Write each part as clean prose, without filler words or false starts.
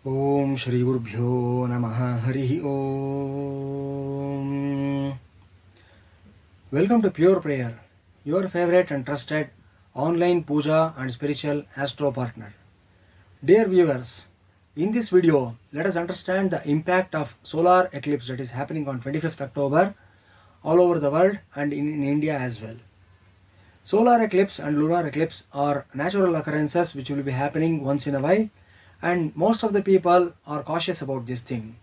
Om Shri Gurubhyo Namaha Harihi Om. Welcome to Pure Prayer, your favorite and trusted online puja and spiritual astro partner. Dear viewers, in this video, let us understand the impact of solar eclipse that is happening on 25th October all over the world and in India as well. Solar eclipse and lunar eclipse are natural occurrences which will be happening once in a while, and most of the people are cautious about this thing.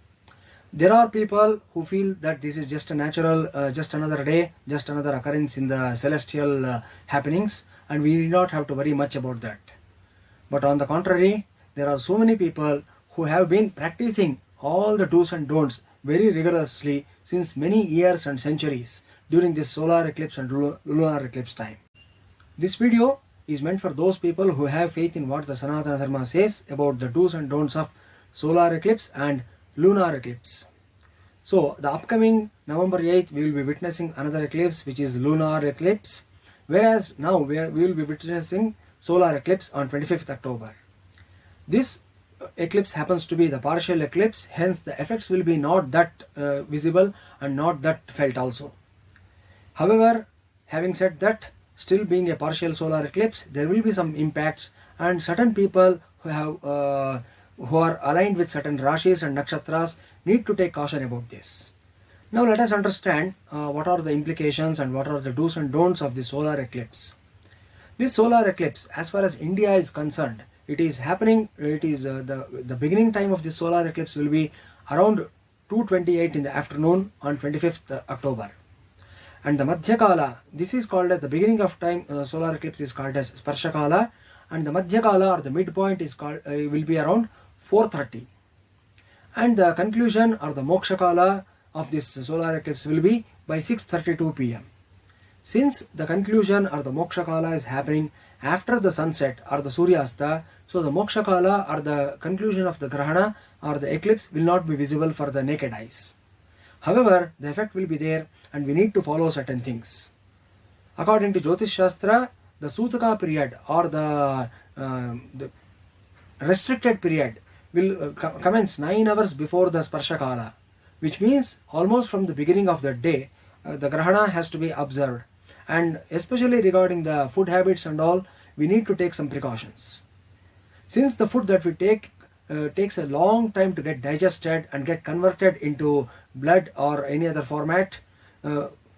There are people who feel that this is just a natural, just another day, just another occurrence in the celestial happenings, and we do not have to worry much about that. But on the contrary, there are so many people who have been practicing all the do's and don'ts very rigorously since many years and centuries during this solar eclipse and lunar eclipse time. This video is meant for those people who have faith in what the Sanatana Dharma says about the do's and don'ts of solar eclipse and lunar eclipse. So the upcoming November 8th we will be witnessing another eclipse, which is lunar eclipse, whereas now we will be witnessing solar eclipse on 25th October. This eclipse happens to be the partial eclipse, hence the effects will be not that visible and not that felt also. However, having said that, still being a partial solar eclipse, there will be some impacts, and certain people who are aligned with certain rashis and nakshatras need to take caution about this. Now let us understand what are the implications and what are the do's and don'ts of the solar eclipse. This solar eclipse, as far as India is concerned, it is happening, it is the beginning time of this solar eclipse will be around 2:28 in the afternoon on 25th October. And the Madhyakala, this is called as the beginning of time, solar eclipse is called as Sparshakala, and the Madhyakala or the midpoint is called will be around 4:30. And the conclusion or the Mokshakala of this solar eclipse will be by 6:32 p.m. Since the conclusion or the Mokshakala is happening after the sunset or the Suryasta, so the Mokshakala or the conclusion of the Grahana or the eclipse will not be visible for the naked eyes. However, the effect will be there and we need to follow certain things. According to Jyotish Shastra, the Sutaka period or the restricted period will commence 9 hours before the Sparshakala, which means almost from the beginning of the day, the Grahana has to be observed. And especially regarding the food habits and all, we need to take some precautions. Since the food that we take takes a long time to get digested and get converted into blood or any other format,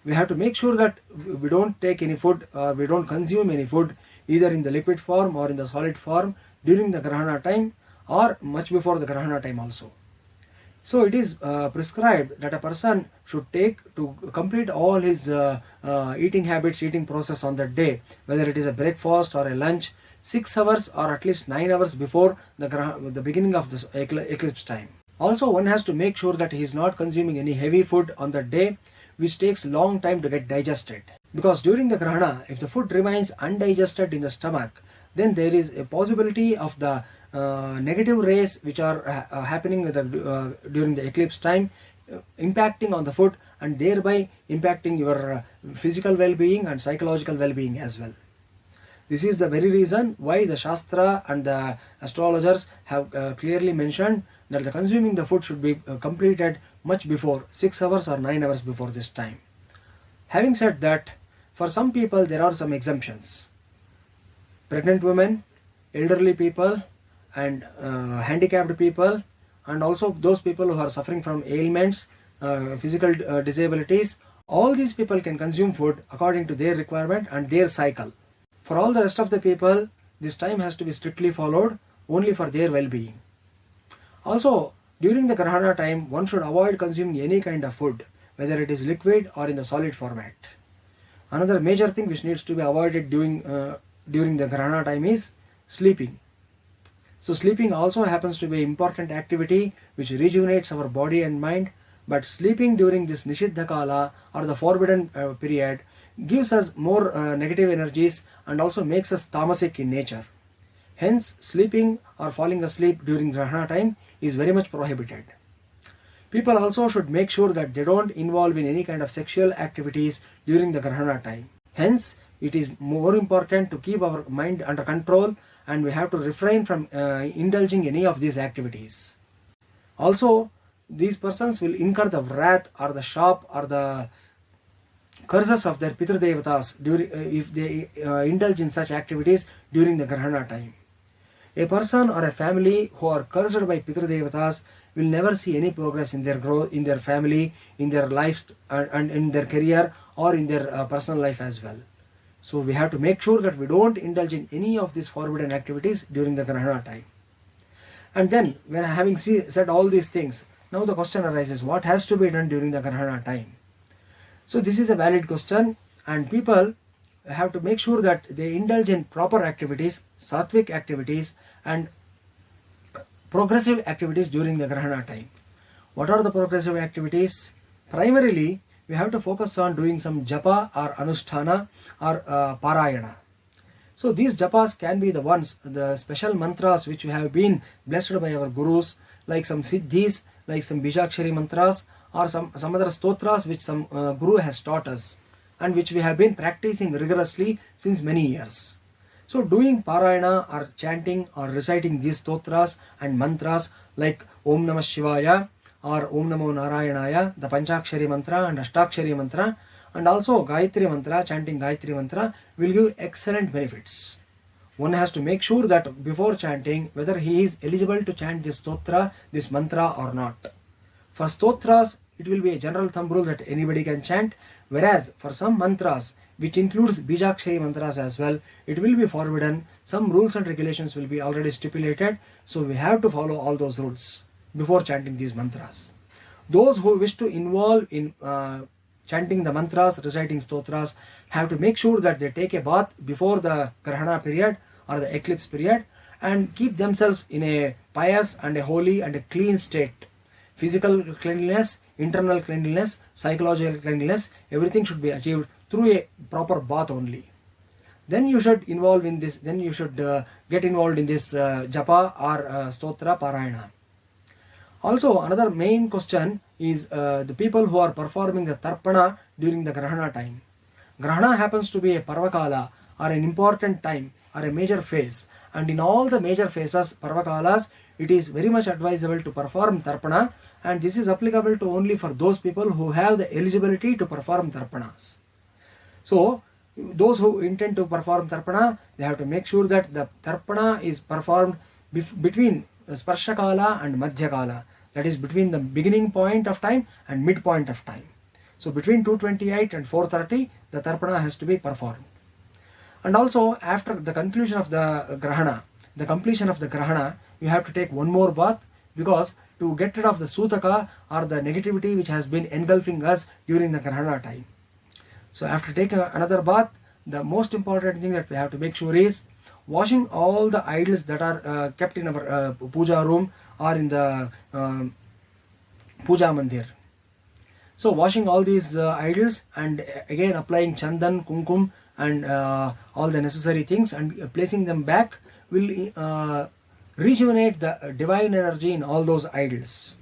we have to make sure that we don't take any food or we don't consume any food either in the liquid form or in the solid form during the Grahana time or much before the Grahana time also. So it is prescribed that a person should take to complete all his eating habits, eating process on that day, whether it is a breakfast or a lunch, 6 hours or at least 9 hours before the beginning of this eclipse time. Also, one has to make sure that he is not consuming any heavy food on that day, which takes long time to get digested. Because during the Grahana, if the food remains undigested in the stomach, then there is a possibility of the negative rays which are happening with during the eclipse time impacting on the food and thereby impacting your physical well-being and psychological well-being as well. This is the very reason why the Shastra and the astrologers have clearly mentioned that the consuming the food should be completed much before 6 hours or 9 hours before this time. Having said that, for some people there are some exemptions. Pregnant women, elderly people, and handicapped people, and also those people who are suffering from ailments, physical disabilities, all these people can consume food according to their requirement and their cycle. For all the rest of the people, this time has to be strictly followed only for their well-being. Also, during the Grahana time, one should avoid consuming any kind of food, whether it is liquid or in the solid format. Another major thing which needs to be avoided during the Grahana time is sleeping. So sleeping also happens to be an important activity which rejuvenates our body and mind, but sleeping during this Nishiddha Kala or the forbidden period gives us more negative energies and also makes us tamasic in nature. Hence, sleeping or falling asleep during Grahana time is very much prohibited. People also should make sure that they don't involve in any kind of sexual activities during the Grahana time. Hence, it is more important to keep our mind under control and we have to refrain from indulging any of these activities. Also, these persons will incur the wrath or the sharp or the curses of their Pitradevatas if they indulge in such activities during the Grahana time. A person or a family who are cursed by Pitradevatas will never see any progress in their growth, in their family, in their life, and in their career, or in their personal life as well. So we have to make sure that we don't indulge in any of these forbidden activities during the Grahana time. And then, when having said all these things, now the question arises, what has to be done during the Grahana time? So this is a valid question, and people have to make sure that they indulge in proper activities, sattvic activities, and progressive activities during the Grahana time. What are the progressive activities? Primarily, we have to focus on doing some japa or anusthana or parayana. So these japas can be the ones, the special mantras which we have been blessed by our gurus, like some siddhis, like some bijakshari mantras, or some other stotras which some guru has taught us, and which we have been practicing rigorously since many years. So doing parayana or chanting or reciting these stotras and mantras like Om Namah Shivaya or Om Namo Narayanaya, the Panchakshari mantra and Ashtakshari mantra, and also Gayatri mantra, chanting Gayatri mantra will give excellent benefits. One has to make sure that before chanting whether he is eligible to chant this stotra, this mantra or not. For stotras, it will be a general thumb rule that anybody can chant, whereas for some mantras, which includes bijakshari mantras as well, it will be forbidden. Some rules and regulations will be already stipulated, so we have to follow all those rules before chanting these mantras. Those who wish to involve in chanting the mantras, reciting stotras, have to make sure that they take a bath before the Grahana period or the eclipse period, and keep themselves in a pious and a holy and a clean state. Physical cleanliness, internal cleanliness, psychological cleanliness, everything should be achieved through a proper bath only. Then you should involve in this. Then you should get involved in this japa or stotra parayana. Also, another main question is the people who are performing the tarpana during the Grahana time. Grahana happens to be a parvakala or an important time or a major phase, and in all the major phases, parvakalas, it is very much advisable to perform tarpana, and this is applicable to only for those people who have the eligibility to perform tarpanas. So those who intend to perform tarpana, they have to make sure that the tarpana is performed between Sparshakala and Madhyakala, that is between the beginning point of time and mid point of time. So between 2:28 and 4:30, the tarpana has to be performed. And also after the conclusion of the Grahana, the completion of the Grahana, you have to take one more bath, because to get rid of the Sutaka or the negativity which has been engulfing us during the Grahana time. So after taking another bath, the most important thing that we have to make sure is washing all the idols that are kept in our puja room or in the puja mandir. So washing all these idols and again applying chandan, kumkum and all the necessary things and placing them back will rejuvenate the divine energy in all those idols.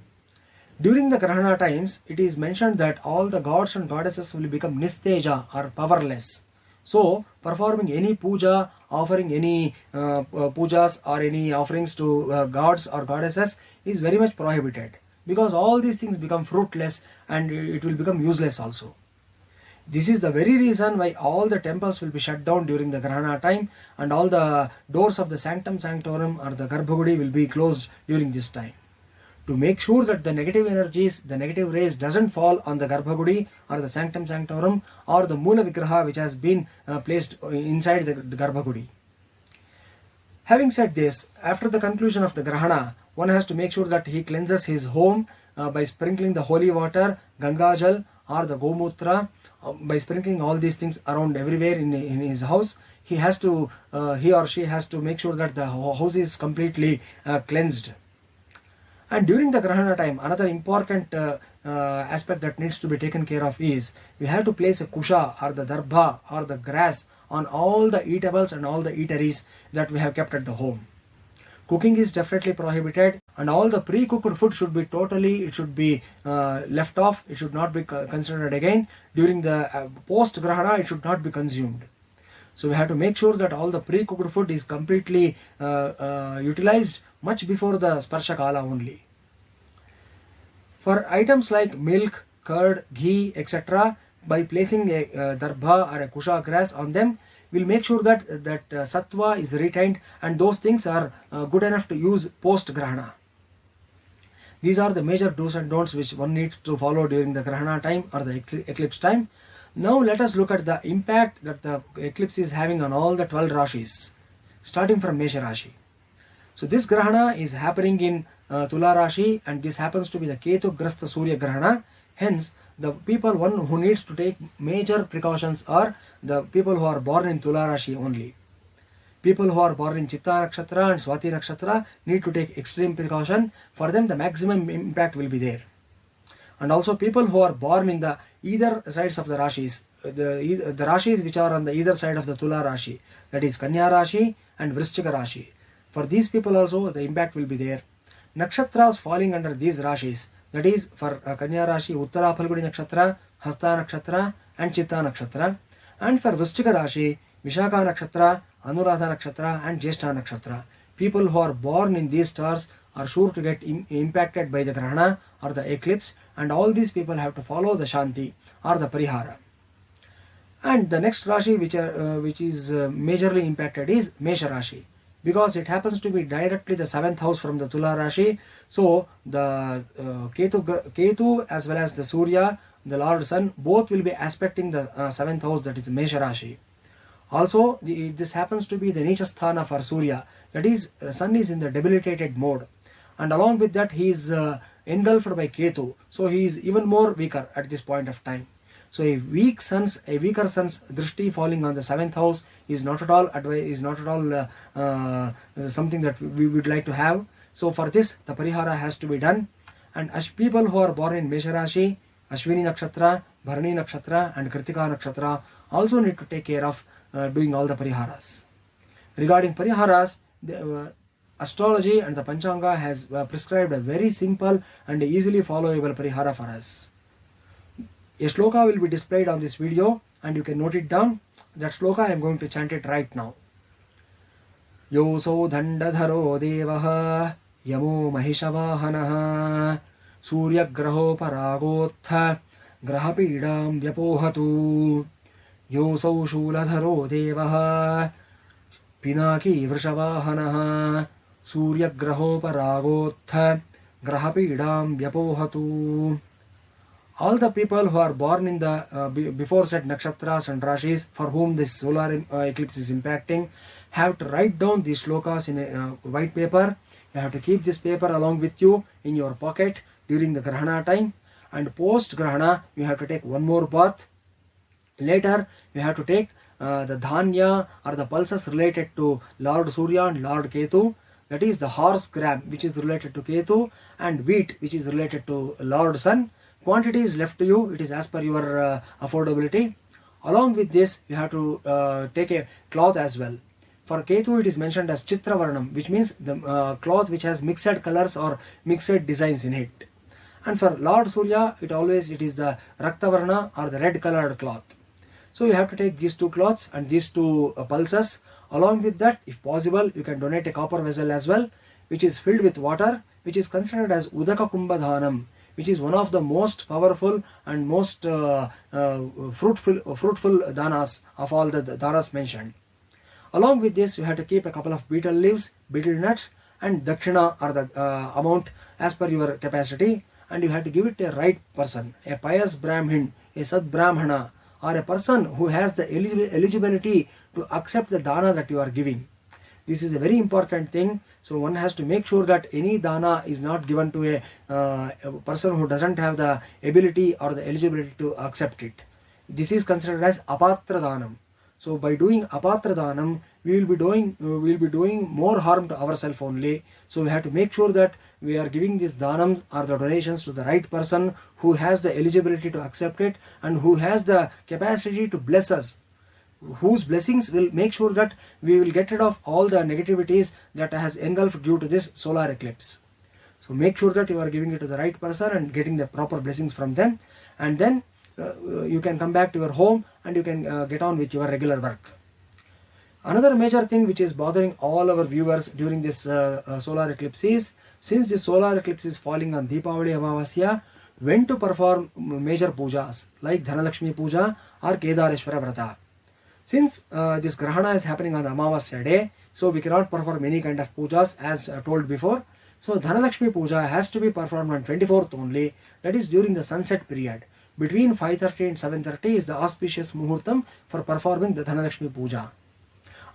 During the Grahana times, it is mentioned that all the gods and goddesses will become nisteja or powerless. So, performing any puja, offering any pujas or any offerings to gods or goddesses is very much prohibited, because all these things become fruitless and it will become useless also. This is the very reason why all the temples will be shut down during the Grahana time, and all the doors of the sanctum sanctorum or the Garbhagudi will be closed during this time, to make sure that the negative energies, the negative rays doesn't fall on the Garbhagudi or the sanctum sanctorum or the Mula Vigraha which has been placed inside the Garbhagudi. Having said this, after the conclusion of the Grahana, one has to make sure that he cleanses his home by sprinkling the holy water, Gangajal or the Gomutra, by sprinkling all these things around everywhere in his house. He or she has to make sure that the house is completely cleansed. And during the Grahana time, another important aspect that needs to be taken care of is we have to place a kusha or the darbha or the grass on all the eatables and all the eateries that we have kept at the home. Cooking is definitely prohibited, and all the pre-cooked food should be left off. It should not be considered again. During the post-Grahana, it should not be consumed. So we have to make sure that all the pre-cooked food is completely utilized much before the Sparsha Kala only. For items like milk, curd, ghee, etc., by placing a darbha or a kusha grass on them, we'll make sure that sattva is retained, and those things are good enough to use post grahana. These are the major do's and don'ts which one needs to follow during the grahana time or the eclipse time. Now let us look at the impact that the eclipse is having on all the 12 Rashis, starting from Mesha Rashi. So this grahana is happening in Tula Rashi, and this happens to be the Ketu Grasta Surya Grahana. Hence, the people one who needs to take major precautions are the people who are born in Tula Rashi only. People who are born in Chitta Nakshatra and Swati Nakshatra need to take extreme precaution. For them, the maximum impact will be there. And also people who are born in the either sides of the Rashis, the Rashis which are on the either side of the Tula Rashi, that is Kanya Rashi and Vrishchika Rashi. For these people also, the impact will be there. Nakshatras falling under these Rashis, that is for Kanya Rashi, Uttara Phalguni Nakshatra, Hasta Nakshatra and Chitta Nakshatra. And for Vrishchika Rashi, Vishakha Nakshatra, Anuradha Nakshatra and Jyeshtha Nakshatra. People who are born in these stars are sure to get impacted by the Grahana or the eclipse, and all these people have to follow the Shanti or the Parihara. And the next Rashi which is majorly impacted is Mesha Rashi, because it happens to be directly the 7th house from the Tula Rashi. So the Ketu as well as the Surya, the Lord Sun, both will be aspecting the 7th house, that is Mesha Rashi. Also, this happens to be the Nichasthana for Surya, that is, Sun is in the debilitated mode, and along with that he is engulfed by Ketu, so he is even more weaker at this point of time. So a weaker sun's drishti falling on the 7th house is not at all something that we would like to have. So for this, the parihara has to be done, and people who are born in Mesha Rashi, Ashwini Nakshatra, Bharani Nakshatra and Kritika Nakshatra also need to take care of doing all the pariharas. Regarding pariharas, the astrology and the Panchanga has prescribed a very simple and easily followable parihara for us. A shloka will be displayed on this video and you can note it down. That shloka I am going to chant it right now. Yoso Dandadharo Devaha Yamo Mahishavahanaha Surya Graho Paragotha Grahapidam Vyapohatu Yoso Shuladharo Devaha Pinaki Vrishavahanaha Surya Graho Paragotha Grahapidam Vyapohatu. All the people who are born in the before said nakshatras and rashis for whom this solar eclipse is impacting have to write down these shlokas in a white paper. You have to keep this paper along with you in your pocket during the grahana time, and post grahana you have to take one more bath. Later you have to take the dhanya or the pulses related to Lord Surya and Lord Ketu, that is the horse gram which is related to Ketu, and wheat which is related to Lord Sun. Quantity is left to you, it is as per your affordability. Along with this, you have to take a cloth as well. For Ketu, it is mentioned as Chitra Varnam, which means the cloth which has mixed colors or mixed designs in it. And for Lord Surya, it is the Rakta Varna or the red colored cloth. So you have to take these two cloths and these two pulses. Along with that, if possible, you can donate a copper vessel as well, which is filled with water, which is considered as Udaka Kumbhadhanam, which is one of the most powerful and most fruitful danas of all the danas mentioned. Along with this, you have to keep a couple of betel leaves, betel nuts, and dakshina or the amount as per your capacity, and you have to give it to a right person, a pious Brahmin, a Sad Brahmana, or a person who has the eligibility to accept the dana that you are giving. This is a very important thing. So one has to make sure that any dana is not given to a person who doesn't have the ability or the eligibility to accept it. This is considered as apatra danam. So by doing apatra danam, we will be doing more harm to ourselves only. So we have to make sure that we are giving these danams or the donations to the right person who has the eligibility to accept it and who has the capacity to bless us, whose blessings will make sure that we will get rid of all the negativities that has engulfed due to this solar eclipse. So make sure that you are giving it to the right person and getting the proper blessings from them, and then you can come back to your home and you can get on with your regular work. Another major thing which is bothering all our viewers during this solar eclipse is, since this solar eclipse is falling on Deepavali Amavasya, when to perform major pujas like Dhanalakshmi Puja or Kedareshwara Vrata. Since this Grahana is happening on the Amavasya day, so we cannot perform any kind of pujas as told before. So Dhanalakshmi Puja has to be performed on 24th only, that is during the sunset period. Between 5:30 and 7:30 is the auspicious Muhurtam for performing the Dhanalakshmi Puja.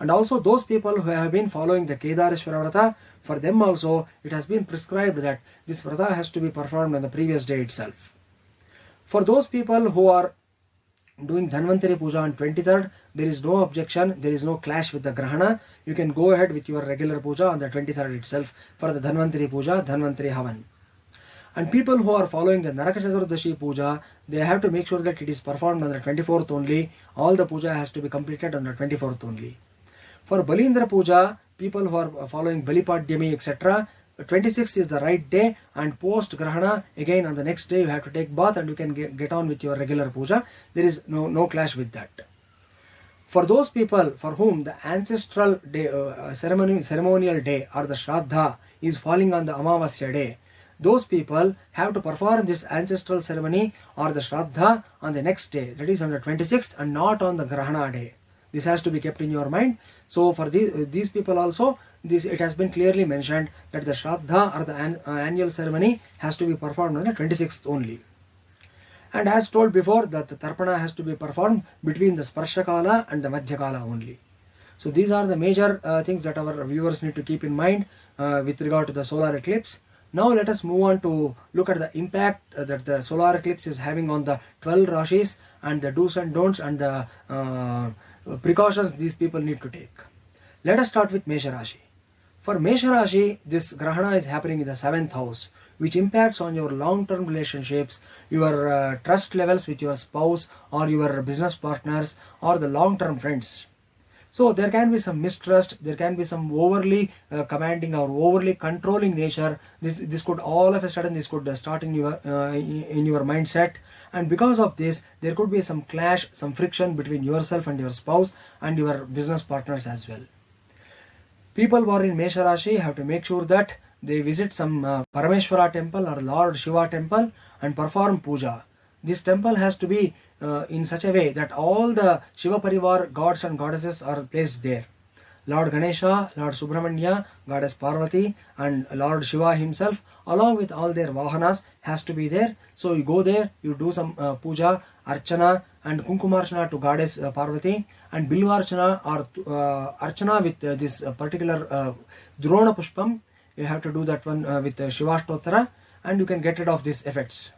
And also those people who have been following the Kedareshwara Vrata, for them also it has been prescribed that this Vrata has to be performed on the previous day itself. For those people who are doing Dhanvantari Puja on 23rd, there is no objection, there is no clash with the Grahana. You can go ahead with your regular Puja on the 23rd itself for the Dhanvantari Puja, Dhanvantari Havan. And people who are following the Naraka Chaturdashi Puja, they have to make sure that it is performed on the 24th only. All the Puja has to be completed on the 24th only. For Balindra Puja, people who are following Balipadyami etc., 26th is the right day, and post Grahana, again on the next day you have to take bath and you can get on with your regular puja. There is no clash with that. For those people for whom the ancestral day, ceremonial day or the Shraddha is falling on the Amavasya day, those people have to perform this ancestral ceremony or the Shraddha on the next day, that is on the 26th, and not on the Grahana day. This has to be kept in your mind. So for these people also, it has been clearly mentioned that the Shraddha or the annual ceremony has to be performed on the 26th only. And as told before, that the Tarpana has to be performed between the Sparshakala and the Madhyakala only. So these are the major things that our viewers need to keep in mind with regard to the solar eclipse. Now let us move on to look at the impact that the solar eclipse is having on the 12 Rashis and the do's and don'ts and the precautions these people need to take. Let us start with Mesha Rashi. For Mesha Rashi, this Grahana is happening in the 7th house, which impacts on your long-term relationships, your trust levels with your spouse or your business partners or the long-term friends. So there can be some mistrust, there can be some overly commanding or overly controlling nature. This could all of a sudden start in your mindset, and because of this there could be some clash, some friction between yourself and your spouse and your business partners as well. People who are in Mesha Rashi have to make sure that they visit some Parameshwara temple or Lord Shiva temple and perform puja. This temple has to be in such a way that all the Shiva Parivar gods and goddesses are placed there. Lord Ganesha, Lord Subramanya, Goddess Parvati and Lord Shiva himself along with all their Vahanas has to be there. So you go there, you do some puja, Archana and Kunkumarchana to Goddess Parvati and Bilvarchana or Archana with this particular Drona Pushpam. You have to do that one with Shivashtottara and you can get rid of these effects.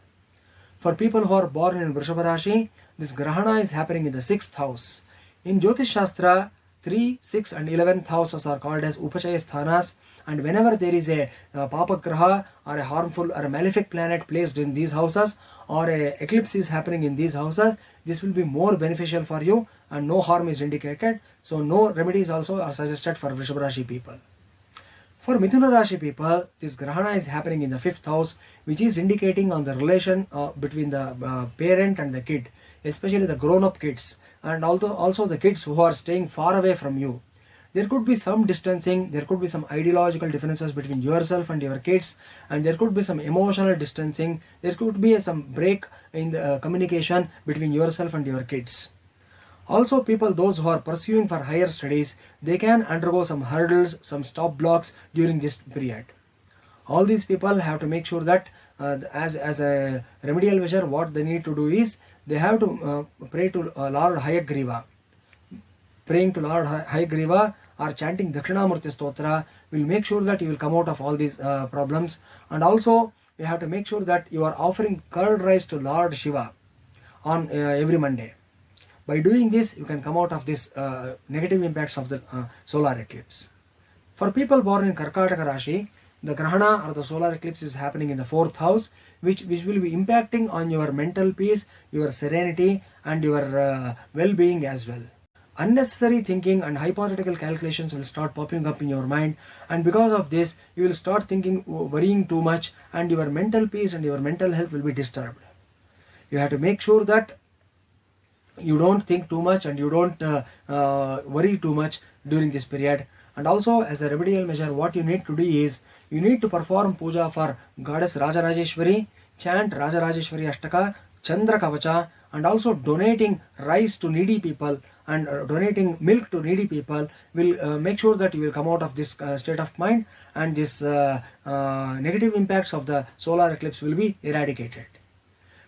For people who are born in Vrishabha Rashi, this Grahana is happening in the 6th house. In Jyotish Shastra, 3, 6 and 11th houses are called as Upachaya Sthanas, and whenever there is a Papa Graha or a harmful or a malefic planet placed in these houses or a eclipse is happening in these houses, this will be more beneficial for you and no harm is indicated. So no remedies also are suggested for Vrishabha Rashi people. For Mithuna Rashi people, this Grahana is happening in the 5th house, which is indicating on the relation between the parent and the kid, especially the grown-up kids, and also the kids who are staying far away from you. There could be some distancing, there could be some ideological differences between yourself and your kids, and there could be some emotional distancing, there could be some break in the communication between yourself and your kids. Also people, those who are pursuing for higher studies, they can undergo some hurdles, some stop blocks during this period. All these people have to make sure that as a remedial measure, what they need to do is, they have to pray to Lord Hayagriva. Praying to Lord Hayagriva or chanting Dakshinamurti Stotra will make sure that you will come out of all these problems. And also you have to make sure that you are offering curd rice to Lord Shiva on every Monday. By doing this, you can come out of this negative impacts of the solar eclipse. For people born in Karkataka Rashi, the Grahana or the solar eclipse is happening in the 4th house, which will be impacting on your mental peace, your serenity and your well-being as well. Unnecessary thinking and hypothetical calculations will start popping up in your mind, and because of this, you will start thinking, worrying too much, and your mental peace and your mental health will be disturbed. You have to make sure that you don't think too much and you don't worry too much during this period. And also, as a remedial measure, what you need to do is you need to perform puja for goddess Rajarajeshwari, chant Rajarajeshwari Ashtaka, Chandra Kavacha, and also donating rice to needy people and donating milk to needy people will make sure that you will come out of this state of mind, and this negative impacts of the solar eclipse will be eradicated.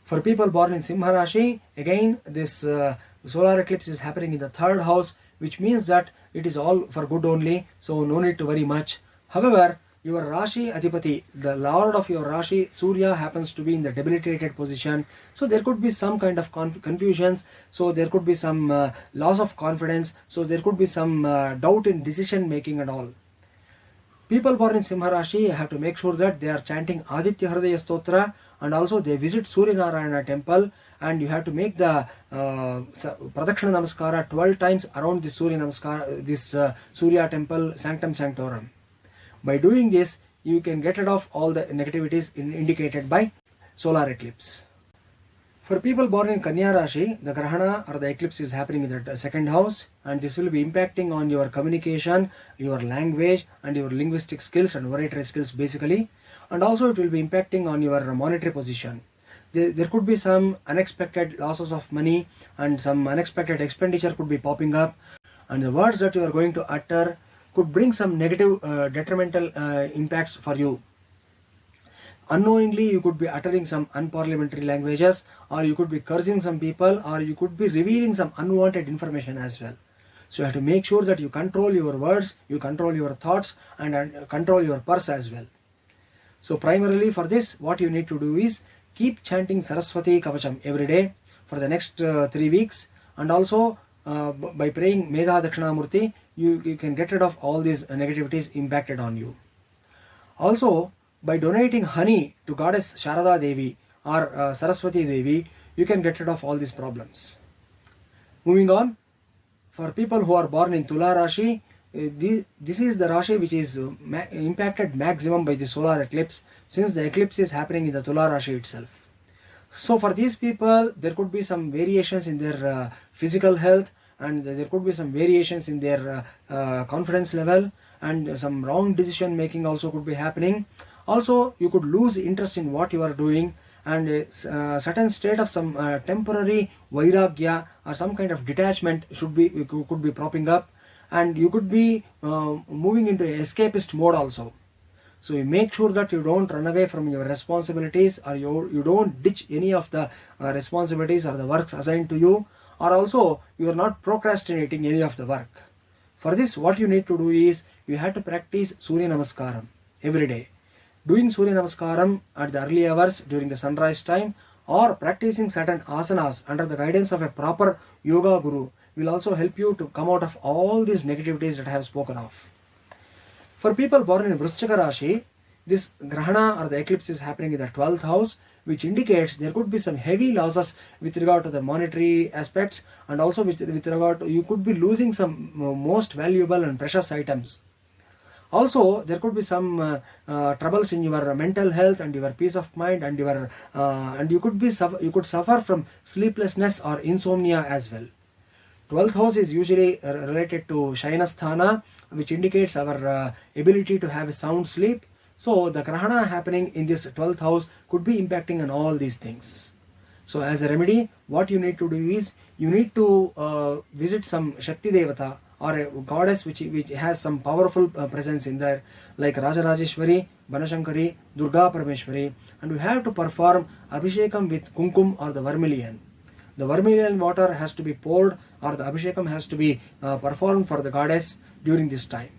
For people born in Simha Rashi, again this solar eclipse is happening in the third house, which means that it is all for good only, so no need to worry much. However, your Rashi Adhipati, the lord of your Rashi, Surya, happens to be in the debilitated position, so there could be some kind of confusions, so there could be some loss of confidence, so there could be some doubt in decision making and all. People born in Simha Rashi have to make sure that they are chanting Aditya Hridaya Stotra, and also they visit Surya Narayana temple, and you have to make the Pradakshina Namaskara 12 times around this Surya Namaskara, this Surya temple sanctum sanctorum. By doing this, you can get rid of all the negativities indicated by solar eclipse. For people born in Kanya Rashi, the Grahana or the eclipse is happening in the second house, and this will be impacting on your communication, your language, and your linguistic skills and oratory skills basically. And also it will be impacting on your monetary position. There could be some unexpected losses of money, and some unexpected expenditure could be popping up, and the words that you are going to utter could bring some negative detrimental impacts for you. Unknowingly, you could be uttering some unparliamentary languages, or you could be cursing some people, or you could be revealing some unwanted information as well. So you have to make sure that you control your words, you control your thoughts, and control your purse as well. So primarily for this, what you need to do is keep chanting Saraswati Kavacham every day for the next 3 weeks, and also by praying Medha Dakshinamurti, you can get rid of all these negativities impacted on you. Also, by donating honey to goddess Sharada Devi or Saraswati Devi, you can get rid of all these problems. Moving on, for people who are born in Tula Rashi, this is the Rashi which is impacted maximum by the solar eclipse, since the eclipse is happening in the Tula Rashi itself. So for these people, there could be some variations in their physical health, and there could be some variations in their confidence level, and some wrong decision making also could be happening. Also, you could lose interest in what you are doing, and a certain state of some temporary vairagya or some kind of detachment could be propping up, and you could be moving into escapist mode also. So you make sure that you don't run away from your responsibilities, or you don't ditch any of the responsibilities or the works assigned to you, or also you are not procrastinating any of the work. For this, what you need to do is you have to practice Surya Namaskaram every day. Doing Surya Namaskaram at the early hours during the sunrise time, or practicing certain asanas under the guidance of a proper yoga guru will also help you to come out of all these negativities that I have spoken of. For people born in Vrishchika Rashi, this Grahana or the eclipse is happening in the 12th house, which indicates there could be some heavy losses with regard to the monetary aspects, and also with regard to you could be losing some most valuable and precious items. Also, there could be some troubles in your mental health and your peace of mind, and you could suffer from sleeplessness or insomnia as well. 12th house is usually related to Shayanasthana, which indicates our ability to have a sound sleep. So the Grahana happening in this 12th house could be impacting on all these things. So as a remedy, what you need to do is you need to visit some Shakti Devata or a goddess which has some powerful presence in there, like Rajarajeshwari, Banashankari, Durga Parameshwari, and we have to perform Abhishekam with Kumkum or the vermilion. The vermilion water has to be poured, or the Abhishekam has to be performed for the goddess during this time.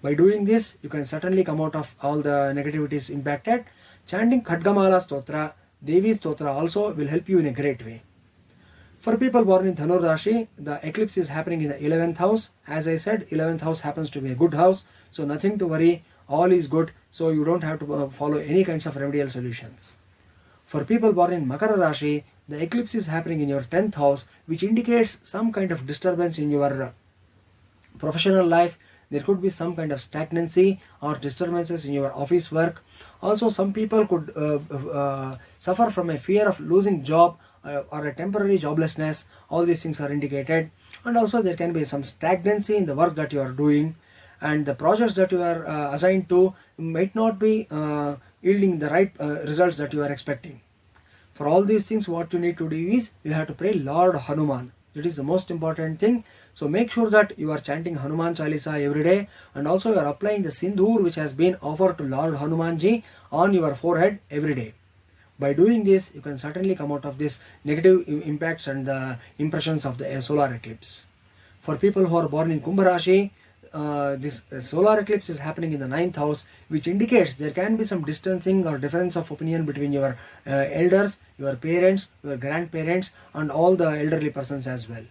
By doing this, you can certainly come out of all the negativities impacted. Chanting Khadgamala Stotra, Devi Stotra also will help you in a great way. For people born in Dhanur Rashi, the eclipse is happening in the 11th house. As I said, 11th house happens to be a good house, so nothing to worry, all is good, so you don't have to follow any kinds of remedial solutions. For people born in Makara Rashi, the eclipse is happening in your 10th house, which indicates some kind of disturbance in your professional life. there could be some kind of stagnancy or disturbances in your office work. Also, some people could suffer from a fear of losing job or a temporary joblessness. All these things are indicated. And also there can be some stagnancy in the work that you are doing, and the projects that you are assigned to might not be yielding the right results that you are expecting. For all these things, what you need to do is you have to pray Lord Hanuman. That is the most important thing. So make sure that you are chanting Hanuman Chalisa every day, and also you are applying the sindoor which has been offered to Lord Hanumanji on your forehead every day. By doing this, you can certainly come out of this negative impacts and the impressions of the solar eclipse. For people who are born in Kumbh Rashi, this solar eclipse is happening in the 9th house, which indicates there can be some distancing or difference of opinion between your elders, your parents, your grandparents, and all the elderly persons as well.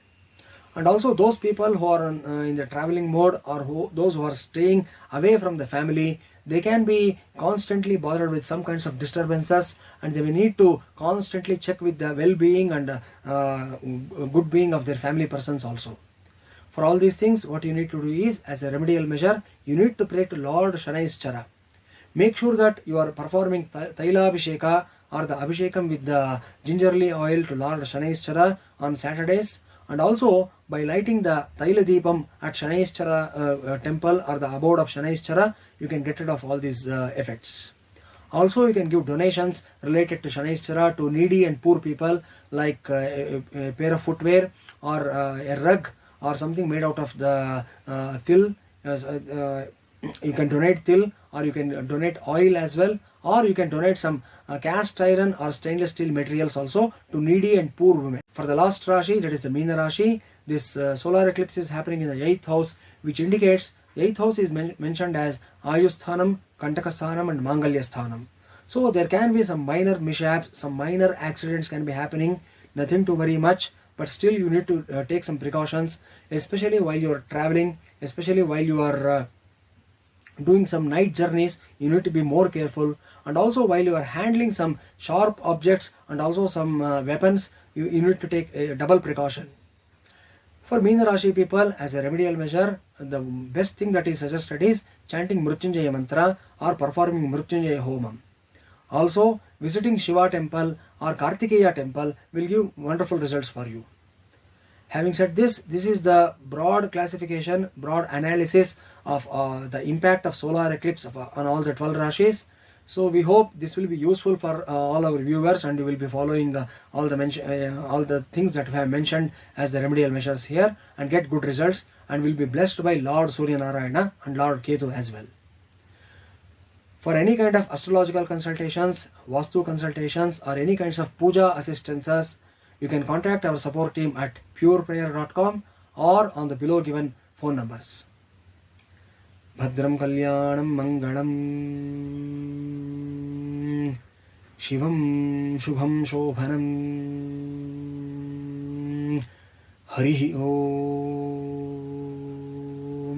And also those people who are in the traveling mode, or those who are staying away from the family, they can be constantly bothered with some kinds of disturbances, and they may need to constantly check with the well-being and good being of their family persons also. For all these things, what you need to do is, as a remedial measure, you need to pray to Lord Shanaishchara. Make sure that you are performing Taila Abhisheka or the Abhishekam with the gingerly oil to Lord Shanaishchara on Saturdays, and also by lighting the Taila Deepam at Shanaishchara temple or the abode of Shanaishchara, you can get rid of all these effects. Also, you can give donations related to Shanaishchara to needy and poor people, like a pair of footwear or a rug or something made out of the til. You can donate til, or you can donate oil as well, or you can donate some cast iron or stainless steel materials also to needy and poor women. For the last Rashi, that is the Meena Rashi, this solar eclipse is happening in the 8th house, which indicates 8th house is mentioned as Ayusthanam, Kantakasthanam and Mangalyasthanam. So there can be some minor mishaps, some minor accidents can be happening, nothing to worry much. But still you need to take some precautions, especially while you are traveling, especially while you are doing some night journeys. You need to be more careful, and also while you are handling some sharp objects and also some weapons, you need to take a double precaution. For Meena Rashi people, as a remedial measure, the best thing that is suggested is chanting Mrutyunjaya mantra or performing Mrutyunjaya homam. Also, visiting Shiva temple or Kartikeya temple will give wonderful results for you. Having said this, this is the broad classification, broad analysis of the impact of solar eclipse on all the 12 Rashis. So we hope this will be useful for all our viewers, and you will be following all the things that we have mentioned as the remedial measures here, and get good results, and will be blessed by Lord Surya Narayana and Lord Ketu as well. For any kind of astrological consultations, Vastu consultations, or any kinds of puja assistances, you can contact our support team at pureprayer.com or on the below given phone numbers. Bhadram Kalyanam Mangalam Shivam Shubham Shobhanam Harihi Om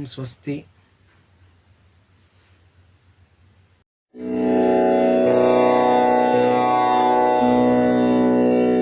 Swasti.